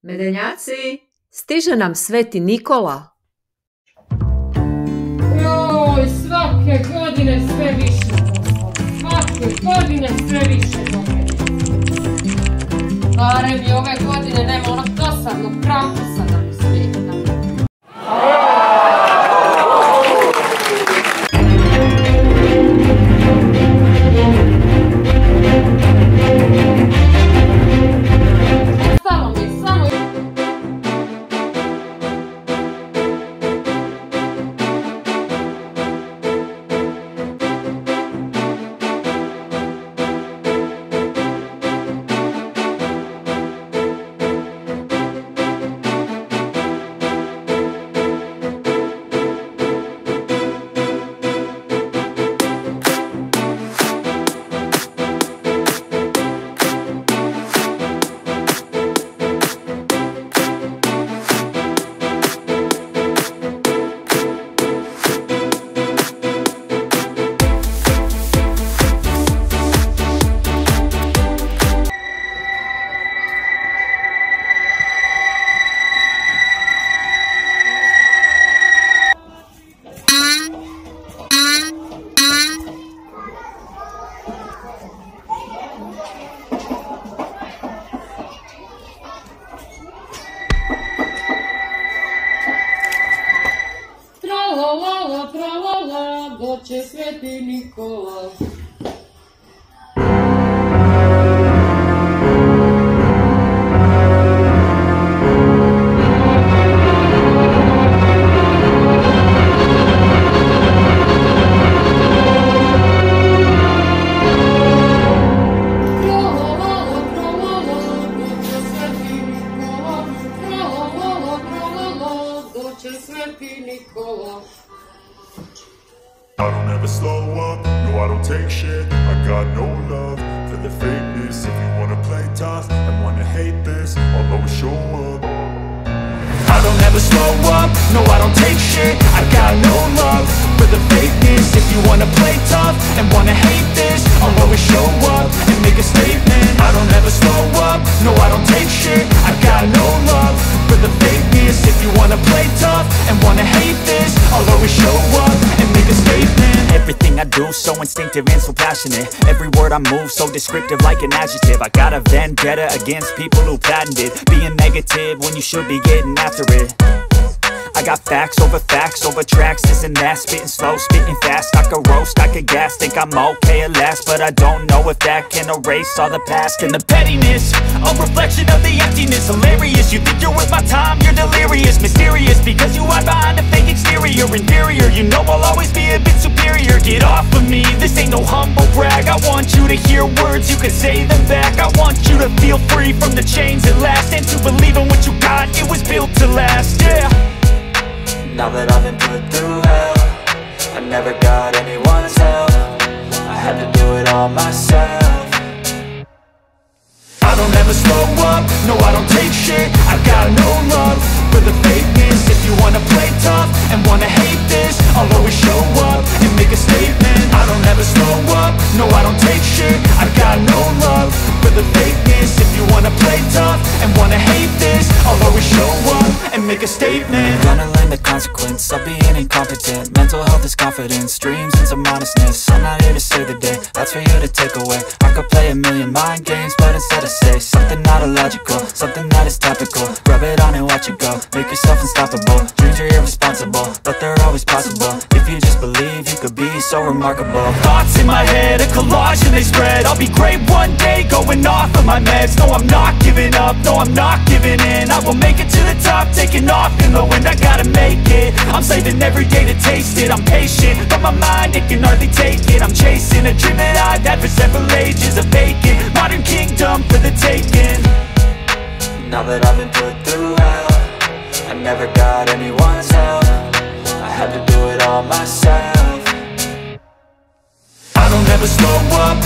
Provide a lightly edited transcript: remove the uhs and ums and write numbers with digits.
Medenjaci, stiže nam Sveti Nikola. Joj, svake godine sve više. Svake godine sve više. Barem i ove godine nema onog dosadnog Krampusa da mi smeta. Ostalo mi samo... Tra-la-la-la, tra-la-la, doće Sveti Nikola. I don't ever slow up, no I don't take shit. I got no love for the fakeness. If you wanna play tough and wanna hate this, I'll always show up. I don't ever slow up, no I don't take shit. I got no love for the fakeness. If you wanna play tough and wanna hate this, I'll always show up and make a statement. I don't ever slow up, no I don't take shit. I got no love for the fakeness. If you wanna play tough and wanna hate this, I'll always show up and make a statement. Everything I do so instinctive and so passionate. Every word I move so descriptive like an adjective. I got a vendetta against people who patented being negative when you should be getting after it. I got facts over tracks, this and that. Spitting slow, spitting fast, I could roast, I could gas. Think I'm okay at last, but I don't know if that can erase all the past. And the pettiness, a reflection of the emptiness. Hilarious, you think you're worth my time, you're delirious. Mysterious, because you hide behind a fake exterior. Inferior, you know I'll always be a bit superior. Get off of me, this ain't no humble brag. I want you to hear words, you can say them back. I want you to feel free from the chains at last, and to believe in what you got, it was built to last, yeah. Now that I've been put through hell, I never got anyone's help. I had to do it all myself. I don't ever slow up, no I don't take shit. I got no love for the fakeness. If you wanna play tough and wanna hate this, I'll always show up and make a statement. I don't ever slow up, no I don't take shit. I got no love for the fakeness. If you wanna play tough and wanna hate this, I'll always show up and make a statement. Gonna learn the consequence of being incompetent. Mental health is confidence, dreams and some honestness. I'm not here to save the day, that's for you to take away. I could play a million mind games, but instead I say something not illogical, something that is topical. Rub it on and watch it go, make yourself unstoppable. Dreams are irresponsible, but they're always possible. If you just believe, you could be so remarkable. Thoughts in my head, a collage and they spread. I'll be great one day, going off of my meds. No, I'm not giving up, no, I'm not giving in. I will make it to the top, taking off in the wind. I gotta make it, I'm saving every day to taste it. I'm patient, but my mind, it can hardly take it. I'm chasing a dream that I've had for several ages. A vacant, modern kingdom for the taking. Now that I've been put through hell, I never got anyone's help. I had to do it all myself. I don't ever slow up,